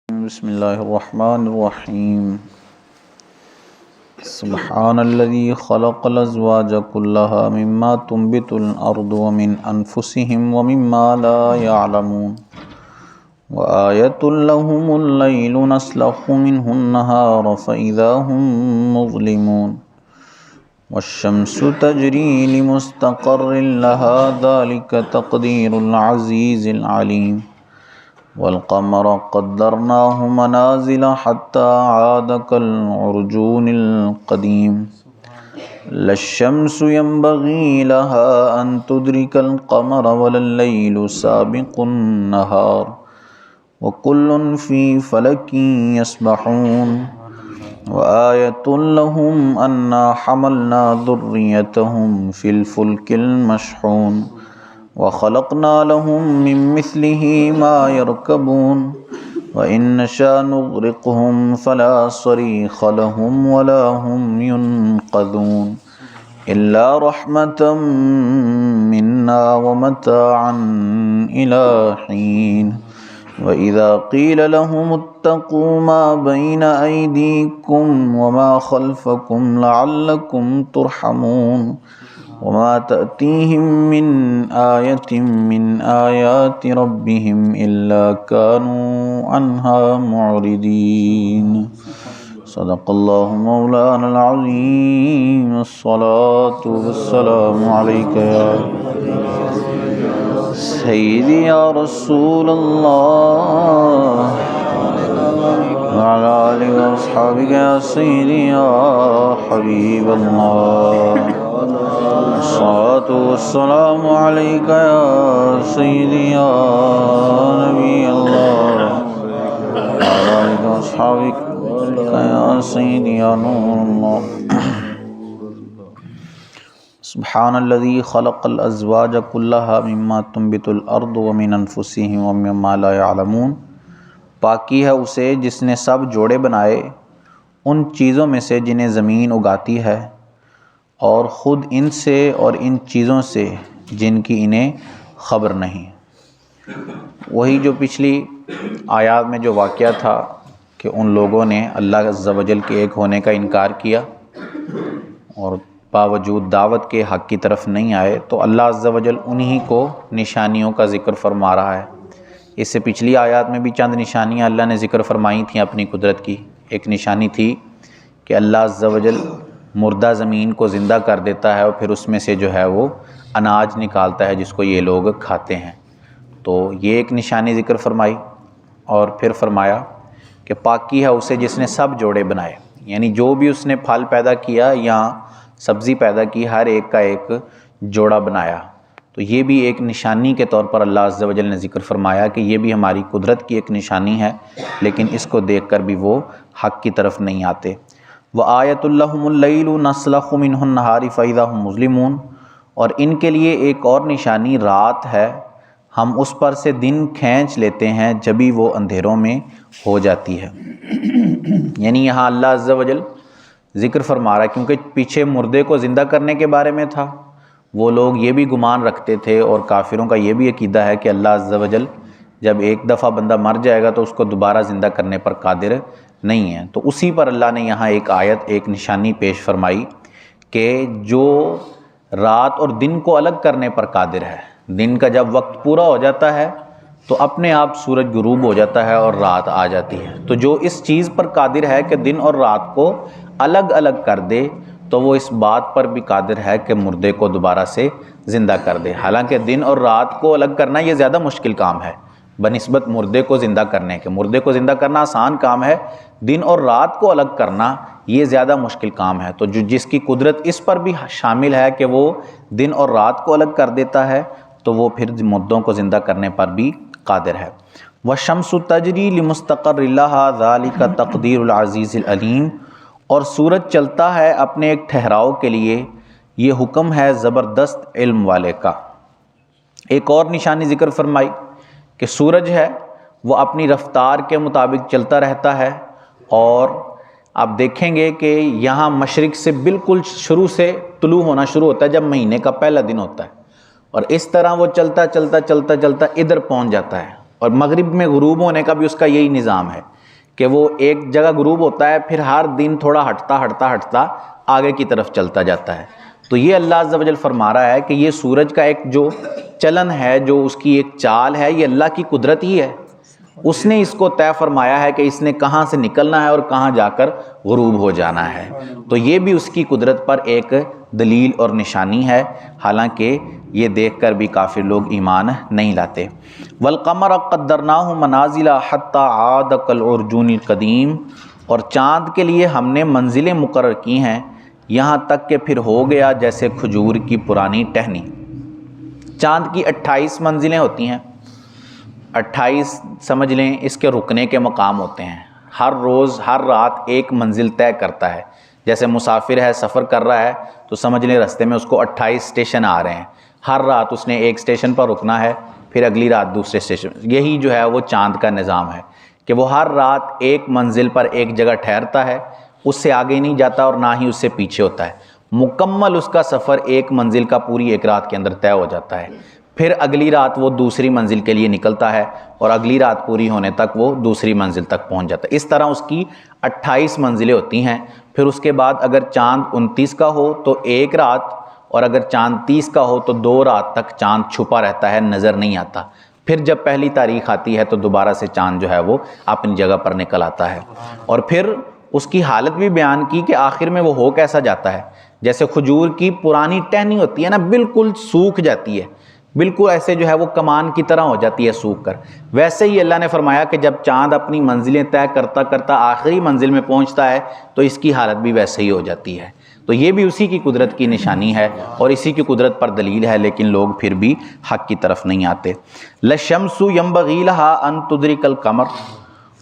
بسم اللہ الرحمن الرحیم سبحان الذي خلق الازواج كلها مما تنبت الارض ومن انفسهم ومما لا يعلمون وآية لهم الليل نسلخ منه النهار فإذا هم مظلمون والشمس تجري لمستقر لها ذلك تقدير العزيز العليم والقمر قدرناه منازل حتى عاد كالعرجون القديم لا الشمس ينبغي لها أن تدرك القمر ولا الليل سابق النهار وكل في فلك يسبحون وآية لهم أنا حملنا ذريتهم في الفلك المشحون وخلقنا لهم من مثله ما يركبون وإن نشاء نغرقهم فلا صريخ لهم ولا هم ينقذون إلا رحمة منا ومتاعا إلى حين وإذا قيل لهم اتقوا ما بين أيديكم وما خلفكم لعلكم ترحمون وما تأتيهم من آية من آيات ربهم إلا كانوا عنها معرضين صدق الله مولانا العظيم الصلاة والسلام عليك يا سيدي يا رسول الله وعلى آلك وأصحابك يا سيدي يا حبيب الله الصلاة والسلام عليك يا سيدي يا نبي الله وعلى آلك وأصحابك يا سيدي يا نور الله سبحان الذي خلق الازواج كلها مما تنبت الارض ومن انفسهم ومما لا يعلمون پاکی ہے اسے جس نے سب جوڑے بنائے ان چیزوں میں سے جنہیں زمین اگاتی ہے اور خود ان سے اور ان چیزوں سے جن کی انہیں خبر نہیں۔ وہی جو پچھلی آیات میں جو واقعہ تھا کہ ان لوگوں نے اللہ عز و جل کے ایک ہونے کا انکار کیا اور باوجود دعوت کے حق کی طرف نہیں آئے، تو اللہ عز و جل انہی کو نشانیوں کا ذکر فرما رہا ہے۔ اس سے پچھلی آیات میں بھی چند نشانیاں اللہ نے ذکر فرمائی تھیں اپنی قدرت کی۔ ایک نشانی تھی کہ اللہ عز و جل مردہ زمین کو زندہ کر دیتا ہے اور پھر اس میں سے جو ہے وہ اناج نکالتا ہے جس کو یہ لوگ کھاتے ہیں، تو یہ ایک نشانی ذکر فرمائی۔ اور پھر فرمایا کہ پاکی ہے اسے جس نے سب جوڑے بنائے، یعنی جو بھی اس نے پھل پیدا کیا یا سبزی پیدا کی ہر ایک کا ایک جوڑا بنایا، تو یہ بھی ایک نشانی کے طور پر اللہ عز و جل نے ذکر فرمایا کہ یہ بھی ہماری قدرت کی ایک نشانی ہے، لیکن اس کو دیکھ کر بھی وہ حق کی طرف نہیں آتے۔ وآیۃ لہم اللیل نسلخ منہ النہار فإذا ہم مظلمون، اور ان کے لیے ایک اور نشانی رات ہے، ہم اس پر سے دن کھینچ لیتے ہیں جبھی وہ اندھیروں میں ہو جاتی ہے۔ یعنی یہاں اللہ عز و جل ذکر فرما رہا ہے، کیونکہ پیچھے مردے کو زندہ کرنے کے بارے میں تھا، وہ لوگ یہ بھی گمان رکھتے تھے اور کافروں کا یہ بھی عقیدہ ہے کہ اللہ عز و جل جب ایک دفعہ بندہ مر جائے گا تو اس کو دوبارہ زندہ کرنے پر قادر نہیں ہے۔ تو اسی پر اللہ نے یہاں ایک آیت، ایک نشانی پیش فرمائی کہ جو رات اور دن کو الگ کرنے پر قادر ہے۔ دن کا جب وقت پورا ہو جاتا ہے تو اپنے آپ سورج غروب ہو جاتا ہے اور رات آ جاتی ہے، تو جو اس چیز پر قادر ہے کہ دن اور رات کو الگ الگ کر دے، تو وہ اس بات پر بھی قادر ہے کہ مردے کو دوبارہ سے زندہ کر دے۔ حالانکہ دن اور رات کو الگ کرنا یہ زیادہ مشکل کام ہے بنسبت مردے کو زندہ کرنے کے۔ مردے کو زندہ کرنا آسان کام ہے، دن اور رات کو الگ کرنا یہ زیادہ مشکل کام ہے۔ تو جس کی قدرت اس پر بھی شامل ہے کہ وہ دن اور رات کو الگ کر دیتا ہے، تو وہ پھر مردوں کو زندہ کرنے پر بھی قادر ہے۔ وَالشَّمْسُ تَجْرِي لِمُسْتَقَرٍّ لَهَا ذَلِكَ تَقْدِيرُ الْعَزِيزِ الْعَلِيمِ، اور سورج چلتا ہے اپنے ایک ٹھہراؤ کے لیے، یہ حکم ہے زبردست علم والے کا۔ ایک اور نشانی ذکر فرمائی کہ سورج ہے وہ اپنی رفتار کے مطابق چلتا رہتا ہے، اور آپ دیکھیں گے کہ یہاں مشرق سے بالکل شروع سے طلوع ہونا شروع ہوتا ہے جب مہینے کا پہلا دن ہوتا ہے، اور اس طرح وہ چلتا چلتا چلتا چلتا ادھر پہنچ جاتا ہے، اور مغرب میں غروب ہونے کا بھی اس کا یہی نظام ہے کہ وہ ایک جگہ غروب ہوتا ہے، پھر ہر دن تھوڑا ہٹتا آگے کی طرف چلتا جاتا ہے۔ تو یہ اللہ عز و جل فرما رہا ہے کہ یہ سورج کا ایک جو چلن ہے، جو اس کی ایک چال ہے، یہ اللہ کی قدرت ہی ہے۔ اس نے اس کو طے فرمایا ہے کہ اس نے کہاں سے نکلنا ہے اور کہاں جا کر غروب ہو جانا ہے۔ تو یہ بھی اس کی قدرت پر ایک دلیل اور نشانی ہے، حالانکہ یہ دیکھ کر بھی کافر لوگ ایمان نہیں لاتے۔ وَالْقَمَرَ قَدَّرْنَاهُ مَنَازِلَ حَتَّى عَادَ كَالْعُرْجُونِ الْقَدِيمِ، اور چاند کے لیے ہم نے منزلیں مقرر کی ہیں یہاں تک کہ پھر ہو گیا جیسے کھجور کی پرانی ٹہنی۔ چاند کی 28 منزلیں ہوتی ہیں، 28 سمجھ لیں اس کے رکنے کے مقام ہوتے ہیں۔ ہر روز ہر رات ایک منزل طے کرتا ہے۔ جیسے مسافر ہے، سفر کر رہا ہے، تو سمجھ لیں رستے میں اس کو 28 اسٹیشن آ رہے ہیں، ہر رات اس نے ایک اسٹیشن پر رکنا ہے، پھر اگلی رات دوسرے اسٹیشن۔ یہی جو ہے وہ چاند کا نظام ہے کہ وہ ہر رات ایک منزل پر ایک جگہ ٹھہرتا ہے، اس سے آگے نہیں جاتا اور نہ ہی اس سے پیچھے ہوتا ہے۔ مکمل اس کا سفر ایک منزل کا پوری ایک رات کے اندر طے ہو جاتا ہے، پھر اگلی رات وہ دوسری منزل کے لیے نکلتا ہے اور اگلی رات پوری ہونے تک وہ دوسری منزل تک پہنچ جاتا ہے۔ اس طرح اس کی 28 منزلیں ہوتی ہیں۔ پھر اس کے بعد اگر چاند 29 کا ہو تو ایک رات، اور اگر چاند 30 کا ہو تو 2 رات تک چاند چھپا رہتا ہے، نظر نہیں آتا۔ پھر جب پہلی تاریخ آتی ہے تو دوبارہ سے چاند جو ہے وہ اپنی جگہ پر نکل آتا ہے۔ اور پھر اس کی حالت بھی بیان کی کہ آخر میں وہ ہو کیسا جاتا ہے۔ جیسے کھجور کی پرانی ٹہنی ہوتی ہے نا، بالکل سوکھ جاتی ہے، بالکل ایسے جو ہے وہ کمان کی طرح ہو جاتی ہے سوکھ کر، ویسے ہی اللہ نے فرمایا کہ جب چاند اپنی منزلیں طے کرتا کرتا آخری منزل میں پہنچتا ہے تو اس کی حالت بھی ویسے ہی ہو جاتی ہے۔ تو یہ بھی اسی کی قدرت کی نشانی ہے اور اسی کی قدرت پر دلیل ہے، لیکن لوگ پھر بھی حق کی طرف نہیں آتے۔ لَلشَّمْسُ يَنبَغِي لَهَا أَن تُدْرِكَ الْقَمَرَ،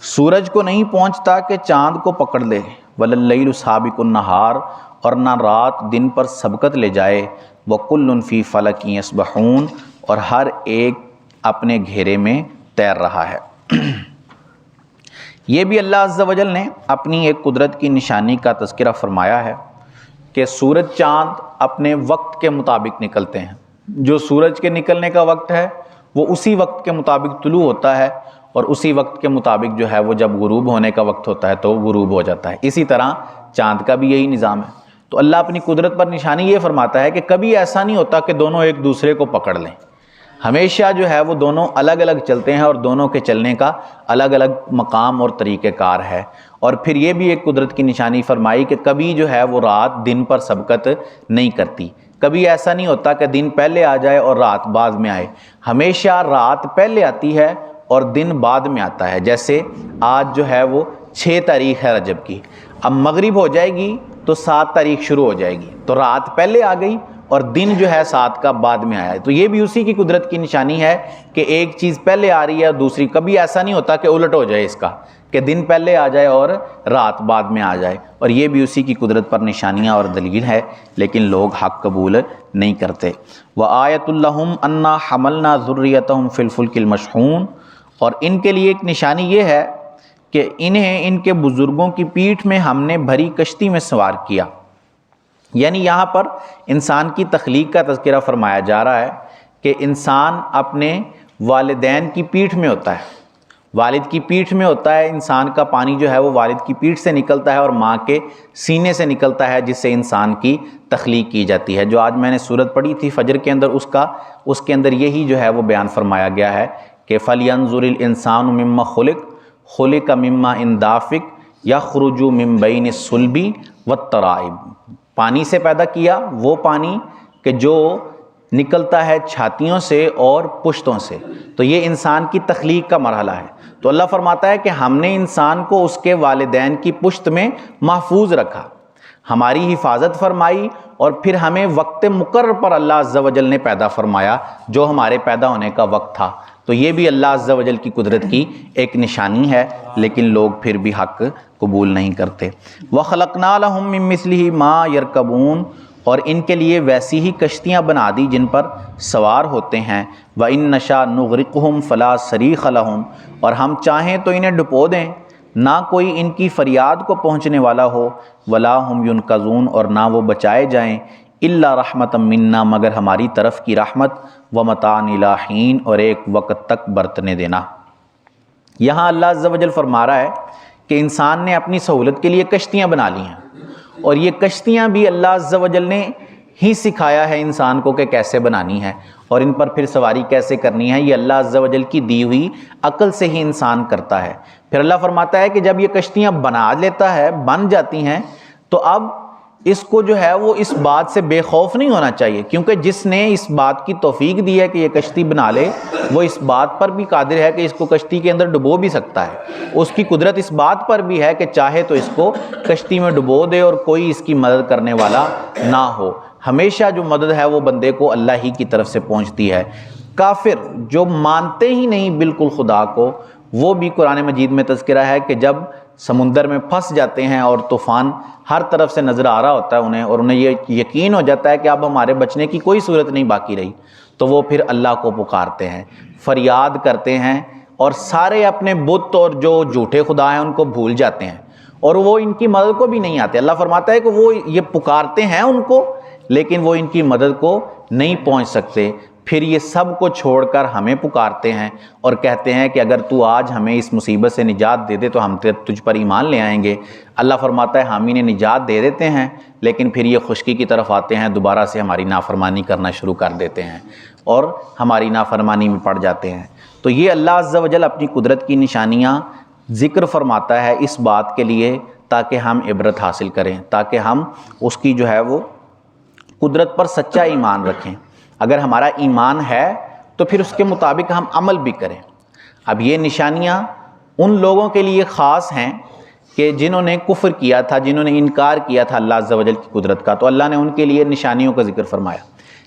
سورج کو نہیں پہنچتا کہ چاند کو پکڑ لے۔ وَلَلَّيْلُ سَابِقُ النَّهَارِ، اور نہ رات دن پر سبقت لے جائے۔ وَكُلٌّ فِي فَلَكٍ يَسْبَحُونَ، اور ہر ایک اپنے گھیرے میں تیر رہا ہے۔ یہ بھی اللہ عز و جل نے اپنی ایک قدرت کی نشانی کا تذکرہ فرمایا ہے کہ سورج چاند اپنے وقت کے مطابق نکلتے ہیں۔ جو سورج کے نکلنے کا وقت ہے وہ اسی وقت کے مطابق طلوع ہوتا ہے، اور اسی وقت کے مطابق جو ہے وہ جب غروب ہونے کا وقت ہوتا ہے تو غروب ہو جاتا ہے۔ اسی طرح چاند کا بھی یہی نظام ہے۔ تو اللہ اپنی قدرت پر نشانی یہ فرماتا ہے کہ کبھی ایسا نہیں ہوتا کہ دونوں ایک دوسرے کو پکڑ لیں، ہمیشہ جو ہے وہ دونوں الگ الگ چلتے ہیں اور دونوں کے چلنے کا الگ الگ مقام اور طریقہ کار ہے۔ اور پھر یہ بھی ایک قدرت کی نشانی فرمائی کہ کبھی جو ہے وہ رات دن پر سبقت نہیں کرتی، کبھی ایسا نہیں ہوتا کہ دن پہلے آ جائے اور رات بعد میں آئے، ہمیشہ رات پہلے آتی ہے اور دن بعد میں آتا ہے۔ جیسے آج جو ہے وہ 6 تاریخ ہے رجب کی، اب مغرب ہو جائے گی تو 7 تاریخ شروع ہو جائے گی، تو رات پہلے آ گئی اور دن جو ہے 7 کا بعد میں آیا ہے۔ تو یہ بھی اسی کی قدرت کی نشانی ہے کہ ایک چیز پہلے آ رہی ہے اور دوسری، کبھی ایسا نہیں ہوتا کہ الٹ ہو جائے اس کا، کہ دن پہلے آ جائے اور رات بعد میں آ جائے۔ اور یہ بھی اسی کی قدرت پر نشانیاں اور دلیل ہے، لیکن لوگ حق قبول نہیں کرتے۔ وَآیَةٌ لَهُمْ أَنَّا حَمَلْنَا ذُرِّيَّتَهُمْ فِي الْفُلْكِ الْمَشْحُونِ، اور ان کے لیے ایک نشانی یہ ہے کہ انہیں ان کے بزرگوں کی پیٹھ میں ہم نے بھری کشتی میں سوار کیا۔ یعنی یہاں پر انسان کی تخلیق کا تذکرہ فرمایا جا رہا ہے کہ انسان اپنے والدین کی پیٹھ میں ہوتا ہے، والد کی پیٹھ میں ہوتا ہے۔ انسان کا پانی جو ہے وہ والد کی پیٹھ سے نکلتا ہے اور ماں کے سینے سے نکلتا ہے، جس سے انسان کی تخلیق کی جاتی ہے۔ جو آج میں نے سورت پڑھی تھی فجر کے اندر، اس کے اندر یہی جو ہے وہ بیان فرمایا گیا ہے کہ فَلْيَنظُرِ الْإِنسَانُ مِمَّا خُلِقَ مِمَّا إِن دَافِقٍ يَخْرُجُ مِن بَيْنِ الصُّلْبِ وَالتَّرَائِبِ، پانی سے پیدا کیا، وہ پانی کہ جو نکلتا ہے چھاتیوں سے اور پشتوں سے۔ تو یہ انسان کی تخلیق کا مرحلہ ہے۔ تو اللہ فرماتا ہے کہ ہم نے انسان کو اس کے والدین کی پشت میں محفوظ رکھا، ہماری حفاظت فرمائی، اور پھر ہمیں وقت مقرر پر اللہ عز و جل نے پیدا فرمایا جو ہمارے پیدا ہونے کا وقت تھا۔ تو یہ بھی اللہ عز و جل کی قدرت کی ایک نشانی ہے، لیکن لوگ پھر بھی حق قبول نہیں کرتے۔ وَخَلَقْنَا لَهُم مِّن مِّثْلِهِ مَا يَرْكَبُونَ، اور ان کے لیے ویسی ہی کشتیاں بنا دی جن پر سوار ہوتے ہیں۔ وَإِن نَّشَأْ نُغْرِقْهُمْ فَلَا صَرِيخَ لَهُمْ، اور ہم چاہیں تو انہیں ڈبو دیں، نہ کوئی ان کی فریاد کو پہنچنے والا ہو۔ وَلَا هُمْ يُنْقَذُونَ، اور نہ وہ بچائے جائیں۔ إِلَّا رَحْمَةً مِنَّا، مگر ہماری طرف کی رحمت۔ وَمَتَاعًا إِلَىٰ حِينٍ، اور ایک وقت تک برتنے دینا۔ یہاں اللہ عز و جل فرما رہا ہے کہ انسان نے اپنی سہولت کے لیے کشتیاں بنا لی ہیں، اور یہ کشتیاں بھی اللہ عز و جل نے ہی سکھایا ہے انسان کو کہ کیسے بنانی ہے، اور ان پر پھر سواری کیسے کرنی ہے، یہ اللہ عز و جل کی دی ہوئی عقل سے ہی انسان کرتا ہے۔ پھر اللہ فرماتا ہے کہ جب یہ کشتیاں بنا لیتا ہے، بن جاتی ہیں، تو اب اس کو جو ہے وہ اس بات سے بے خوف نہیں ہونا چاہیے، کیونکہ جس نے اس بات کی توفیق دی ہے کہ یہ کشتی بنا لے، وہ اس بات پر بھی قادر ہے کہ اس کو کشتی کے اندر ڈبو بھی سکتا ہے۔ اس کی قدرت اس بات پر بھی ہے کہ چاہے تو اس کو کشتی میں ڈبو دے اور کوئی اس کی مدد کرنے والا نہ ہو۔ ہمیشہ جو مدد ہے وہ بندے کو اللہ ہی کی طرف سے پہنچتی ہے۔ کافر جو مانتے ہی نہیں بالکل خدا کو، وہ بھی قرآن مجید میں تذکرہ ہے کہ جب سمندر میں پھنس جاتے ہیں اور طوفان ہر طرف سے نظر آ رہا ہوتا ہے انہیں، اور انہیں یہ یقین ہو جاتا ہے کہ اب ہمارے بچنے کی کوئی صورت نہیں باقی رہی، تو وہ پھر اللہ کو پکارتے ہیں، فریاد کرتے ہیں، اور سارے اپنے بت اور جو جھوٹے خدا ہیں ان کو بھول جاتے ہیں، اور وہ ان کی مدد کو بھی نہیں آتے۔ اللہ فرماتا ہے کہ وہ یہ پکارتے ہیں ان کو، لیکن وہ ان کی مدد کو نہیں پہنچ سکتے۔ پھر یہ سب کو چھوڑ کر ہمیں پکارتے ہیں اور کہتے ہیں کہ اگر تو آج ہمیں اس مصیبت سے نجات دے دے تو ہم تجھ پر ایمان لے آئیں گے۔ اللہ فرماتا ہے ہم انہیں نجات دے دیتے ہیں، لیکن پھر یہ خشکی کی طرف آتے ہیں، دوبارہ سے ہماری نافرمانی کرنا شروع کر دیتے ہیں اور ہماری نافرمانی میں پڑ جاتے ہیں۔ تو یہ اللہ عز و جل اپنی قدرت کی نشانیاں ذکر فرماتا ہے اس بات کے لیے تاکہ ہم عبرت حاصل کریں، تاکہ ہم اس کی جو ہے وہ قدرت پر سچا ایمان رکھیں۔ اگر ہمارا ایمان ہے تو پھر اس کے مطابق ہم عمل بھی کریں۔ اب یہ نشانیاں ان لوگوں کے لیے خاص ہیں کہ جنہوں نے کفر کیا تھا، جنہوں نے انکار کیا تھا اللہ عز و جل کی قدرت کا، تو اللہ نے ان کے لیے نشانیوں کا ذکر فرمایا،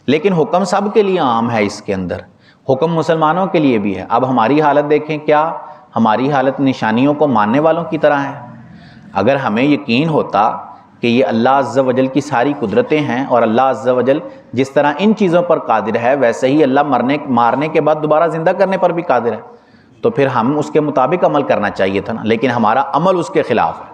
لیکن حکم سب کے لیے عام ہے۔ اس کے اندر حکم مسلمانوں کے لیے بھی ہے۔ اب ہماری حالت دیکھیں، کیا ہماری حالت نشانیوں کو ماننے والوں کی طرح ہے؟ اگر ہمیں یقین ہوتا کہ یہ اللہ عز و جل کی ساری قدرتیں ہیں، اور اللہ عز و جل جس طرح ان چیزوں پر قادر ہے ویسے ہی اللہ مارنے کے بعد دوبارہ زندہ کرنے پر بھی قادر ہے، تو پھر ہم اس کے مطابق عمل کرنا چاہیے تھا نا۔ لیکن ہمارا عمل اس کے خلاف ہے۔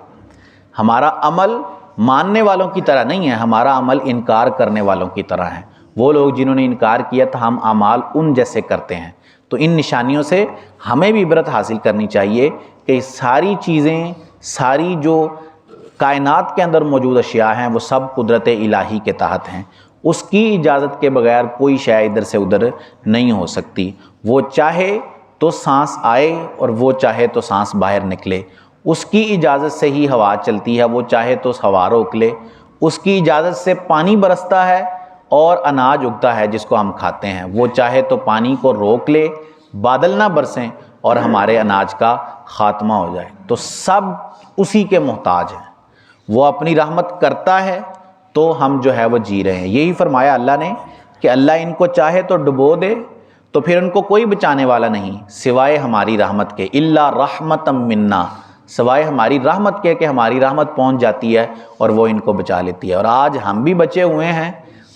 ہمارا عمل ماننے والوں کی طرح نہیں ہے، ہمارا عمل انکار کرنے والوں کی طرح ہے۔ وہ لوگ جنہوں نے انکار کیا تھا، ہم اعمال ان جیسے کرتے ہیں۔ تو ان نشانیوں سے ہمیں بھی عبرت حاصل کرنی چاہیے کہ ساری چیزیں، ساری جو کائنات کے اندر موجود اشیاء ہیں، وہ سب قدرت الہی کے تحت ہیں۔ اس کی اجازت کے بغیر کوئی شے ادھر سے ادھر نہیں ہو سکتی۔ وہ چاہے تو سانس آئے اور وہ چاہے تو سانس باہر نکلے، اس کی اجازت سے ہی ہوا چلتی ہے۔ وہ چاہے تو ہوا روک لے، اس کی اجازت سے پانی برستا ہے اور اناج اگتا ہے جس کو ہم کھاتے ہیں۔ وہ چاہے تو پانی کو روک لے، بادل نہ برسیں اور ہمارے اناج کا خاتمہ ہو جائے۔ تو سب اسی کے محتاج ہیں۔ وہ اپنی رحمت کرتا ہے تو ہم جو ہے وہ جی رہے ہیں۔ یہی فرمایا اللہ نے کہ اللہ ان کو چاہے تو ڈبو دے تو پھر ان کو کوئی بچانے والا نہیں سوائے ہماری رحمت کے، الا رحمتا منا، سوائے ہماری رحمت کے، کہ ہماری رحمت پہنچ جاتی ہے اور وہ ان کو بچا لیتی ہے۔ اور آج ہم بھی بچے ہوئے ہیں،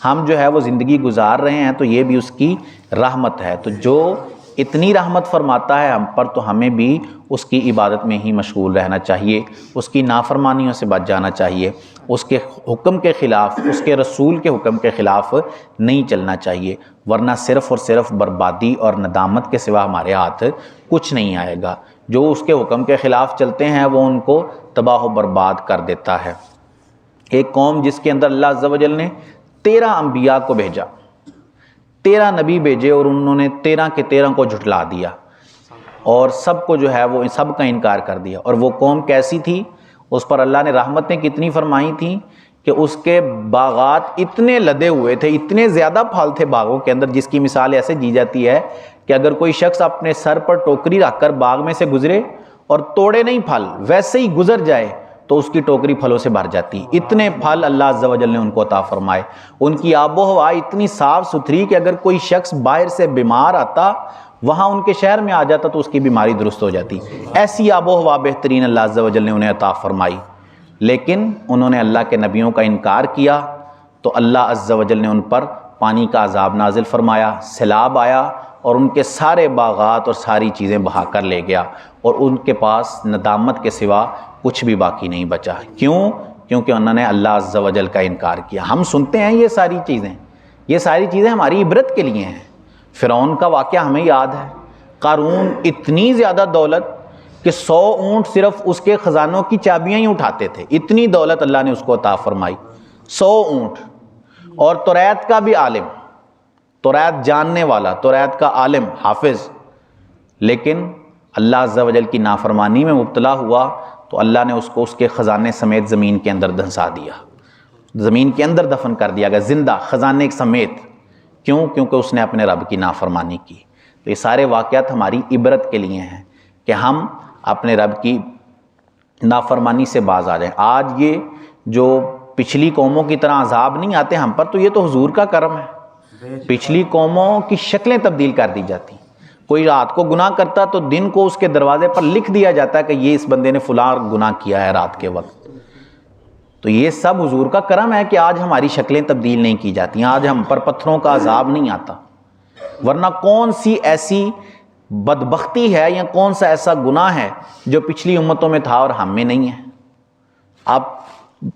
ہم جو ہے وہ زندگی گزار رہے ہیں، تو یہ بھی اس کی رحمت ہے۔ تو جو اتنی رحمت فرماتا ہے ہم پر، تو ہمیں بھی اس کی عبادت میں ہی مشغول رہنا چاہیے، اس کی نافرمانیوں سے بچ جانا چاہیے، اس کے حکم کے خلاف، اس کے رسول کے حکم کے خلاف نہیں چلنا چاہیے، ورنہ صرف اور صرف بربادی اور ندامت کے سوا ہمارے ہاتھ کچھ نہیں آئے گا۔ جو اس کے حکم کے خلاف چلتے ہیں وہ ان کو تباہ و برباد کر دیتا ہے۔ ایک قوم جس کے اندر اللہ عز و جل نے 13 انبیاء کو بھیجا، 13 نبی بھیجے، اور انہوں نے 13 کے 13 کو جھٹلا دیا اور سب کو جو ہے وہ سب کا انکار کر دیا۔ اور وہ قوم کیسی تھی؟ اس پر اللہ نے رحمتیں کتنی فرمائی تھیں کہ اس کے باغات اتنے لدے ہوئے تھے، اتنے زیادہ پھل تھے باغوں کے اندر، جس کی مثال ایسے دی جاتی ہے کہ اگر کوئی شخص اپنے سر پر ٹوکری رکھ کر باغ میں سے گزرے اور توڑے نہیں پھل، ویسے ہی گزر جائے تو اس کی ٹوکری پھلوں سے بھر جاتی۔ اتنے پھل اللہ عز و جل نے ان کو عطا فرمائے۔ ان کی آب و ہوا اتنی صاف ستھری کہ اگر کوئی شخص باہر سے بیمار آتا، وہاں ان کے شہر میں آ جاتا تو اس کی بیماری درست ہو جاتی۔ ایسی آب و ہوا بہترین اللہ عز و جل نے انہیں عطا فرمائی، لیکن انہوں نے اللہ کے نبیوں کا انکار کیا تو اللہ عز و جل نے ان پر پانی کا عذاب نازل فرمایا، سیلاب آیا اور ان کے سارے باغات اور ساری چیزیں بہا کر لے گیا، اور ان کے پاس ندامت کے سوا کچھ بھی باقی نہیں بچا۔ کیوں؟ کیونکہ انہوں نے اللہ عز و جل کا انکار کیا۔ ہم سنتے ہیں یہ ساری چیزیں ہماری عبرت کے لیے ہیں۔ فرعون کا واقعہ ہمیں یاد ہے، قارون اتنی زیادہ دولت کہ 100 اونٹ صرف اس کے خزانوں کی چابیاں ہی اٹھاتے تھے، اتنی دولت اللہ نے اس کو عطا فرمائی، 100 اونٹ۔ اور توریت کا بھی عالم، توریت جاننے والا، توریت کا عالم، حافظ، لیکن اللہ عز و جل کی نافرمانی میں مبتلا ہوا تو اللہ نے اس کو اس کے خزانے سمیت زمین کے اندر دھنسا دیا، زمین کے اندر دفن کر دیا گیا زندہ خزانے سمیت۔ کیوں؟ کیونکہ اس نے اپنے رب کی نافرمانی کی۔ تو یہ سارے واقعات ہماری عبرت کے لیے ہیں کہ ہم اپنے رب کی نافرمانی سے باز آ جائیں۔ آج یہ جو پچھلی قوموں کی طرح عذاب نہیں آتے ہم پر، تو یہ تو حضور کا کرم ہے۔ پچھلی قوموں کی شکلیں تبدیل کر دی جاتی، کوئی رات کو گناہ کرتا تو دن کو اس کے دروازے پر لکھ دیا جاتا ہے کہ یہ اس بندے نے فلاں گناہ کیا ہے رات کے وقت۔ تو یہ سب حضور کا کرم ہے کہ آج ہماری شکلیں تبدیل نہیں کی جاتی، آج ہم پر پتھروں کا عذاب نہیں آتا، ورنہ کون سی ایسی بدبختی ہے یا کون سا ایسا گناہ ہے جو پچھلی امتوں میں تھا اور ہم میں نہیں ہے۔ آپ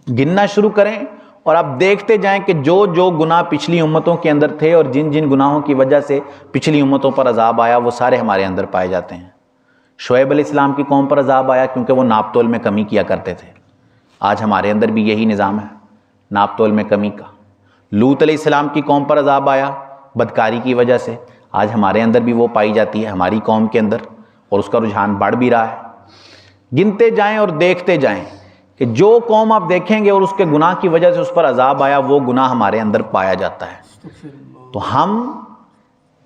گننا شروع کریں اور آپ دیکھتے جائیں کہ جو جو گناہ پچھلی امتوں کے اندر تھے اور جن جن گناہوں کی وجہ سے پچھلی امتوں پر عذاب آیا، وہ سارے ہمارے اندر پائے جاتے ہیں۔ شعیب علیہ السلام کی قوم پر عذاب آیا کیونکہ وہ ناپ تول میں کمی کیا کرتے تھے، آج ہمارے اندر بھی یہی نظام ہے، ناپ تول میں کمی کا۔ لوط علیہ السلام کی قوم پر عذاب آیا بدکاری کی وجہ سے، آج ہمارے اندر بھی وہ پائی جاتی ہے، ہماری قوم کے اندر، اور اس کا رجحان بڑھ بھی رہا ہے۔ گنتے جائیں اور دیکھتے جائیں کہ جو قوم آپ دیکھیں گے اور اس کے گناہ کی وجہ سے اس پر عذاب آیا، وہ گناہ ہمارے اندر پایا جاتا ہے۔ تو ہم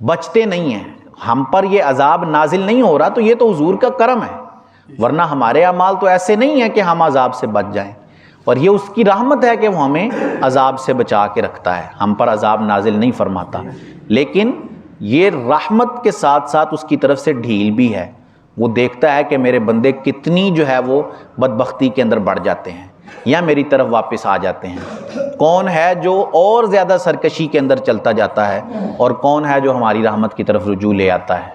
بچتے نہیں ہیں، ہم پر یہ عذاب نازل نہیں ہو رہا تو یہ تو حضور کا کرم ہے، ورنہ ہمارے اعمال تو ایسے نہیں ہیں کہ ہم عذاب سے بچ جائیں، اور یہ اس کی رحمت ہے کہ وہ ہمیں عذاب سے بچا کے رکھتا ہے، ہم پر عذاب نازل نہیں فرماتا۔ لیکن یہ رحمت کے ساتھ ساتھ اس کی طرف سے ڈھیل بھی ہے، وہ دیکھتا ہے کہ میرے بندے کتنی جو ہے وہ بدبختی کے اندر بڑھ جاتے ہیں یا میری طرف واپس آ جاتے ہیں، کون ہے جو اور زیادہ سرکشی کے اندر چلتا جاتا ہے اور کون ہے جو ہماری رحمت کی طرف رجوع لے آتا ہے،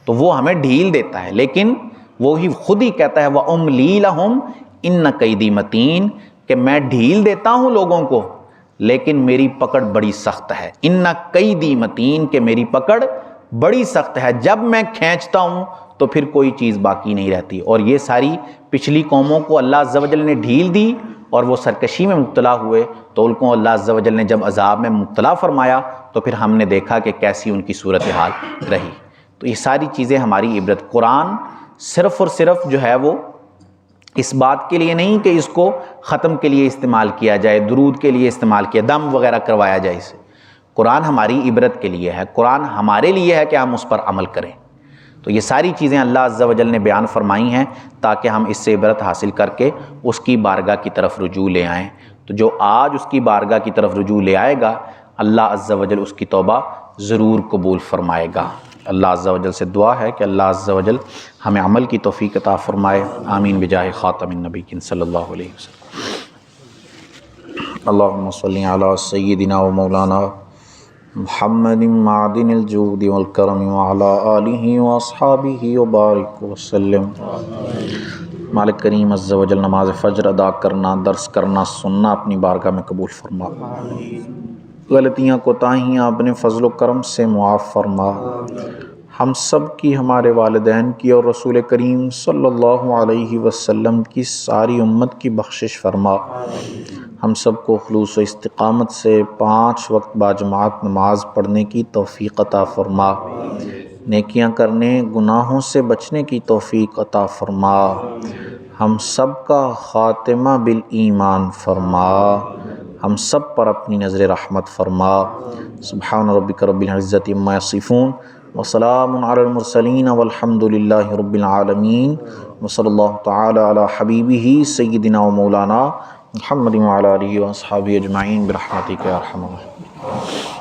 تو وہ ہمیں ڈھیل دیتا ہے۔ لیکن وہی خود ہی کہتا ہے وَأُمْلِي لَهُمْ إِنَّ كَيْدِي مَتِينٌ، کہ میں ڈھیل دیتا ہوں لوگوں کو لیکن میری پکڑ بڑی سخت ہے۔ إِنَّ كَيْدِي مَتِينٌ، کہ میری پکڑ بڑی سخت ہے، جب میں کھینچتا ہوں تو پھر کوئی چیز باقی نہیں رہتی۔ اور یہ ساری پچھلی قوموں کو اللہ عز و جل نے ڈھیل دی اور وہ سرکشی میں مبتلا ہوئے، تو ان کو اللہ عز و جل نے جب عذاب میں مبتلا فرمایا تو پھر ہم نے دیکھا کہ کیسی ان کی صورتحال رہی۔ تو یہ ساری چیزیں ہماری عبرت۔ قرآن صرف اور صرف جو ہے وہ اس بات کے لیے نہیں کہ اس کو ختم کے لیے استعمال کیا جائے، درود کے لیے استعمال کیا، دم وغیرہ کروایا جائے اسے، قرآن ہماری عبرت کے لیے ہے، قرآن ہمارے لیے ہے کہ ہم اس پر عمل کریں۔ تو یہ ساری چیزیں اللہ عز و جل نے بیان فرمائی ہیں تاکہ ہم اس سے عبرت حاصل کر کے اس کی بارگاہ کی طرف رجوع لے آئیں۔ تو جو آج اس کی بارگاہ کی طرف رجوع لے آئے گا، اللہ عز و جل اس کی توبہ ضرور قبول فرمائے گا۔ اللہ عز و جل سے دعا ہے کہ اللہ عز و جل ہمیں عمل کی توفیق عطا فرمائے، آمین بجاہ خاتم النبیین صلی اللہ علیہ وسلم۔ اللہم صلی علی سیدنا و مولانا محمد معدن الجود والکرم وعلی آلہ واصحابہ وبارک وسلم۔ مالک کریم عز و جل نماز فجر ادا کرنا، درس کرنا، سننا اپنی بارگاہ میں قبول فرما، غلطیاں کوتاہیاں اپنے فضل و کرم سے معاف فرما، ہم سب کی، ہمارے والدین کی اور رسول کریم صلی اللہ علیہ وسلم کی ساری امت کی بخشش فرما، ہم سب کو خلوص و استقامت سے 5 وقت باجماعت نماز پڑھنے کی توفیق عطا فرما، نیکیاں کرنے، گناہوں سے بچنے کی توفیق عطا فرما، ہم سب کا خاتمہ بالایمان فرما، ہم سب پر اپنی نظر رحمت فرما۔ سبحان ربک رب العزت عما یصفون وسلام علی المرسلین والحمد للہ رب العالمین، وصلی اللہ تعالی علی حبیبہ سیدنا و مولانا محمد وعلی آلہ واصحابہ اجمعین برحمتک یا ارحم الراحمین۔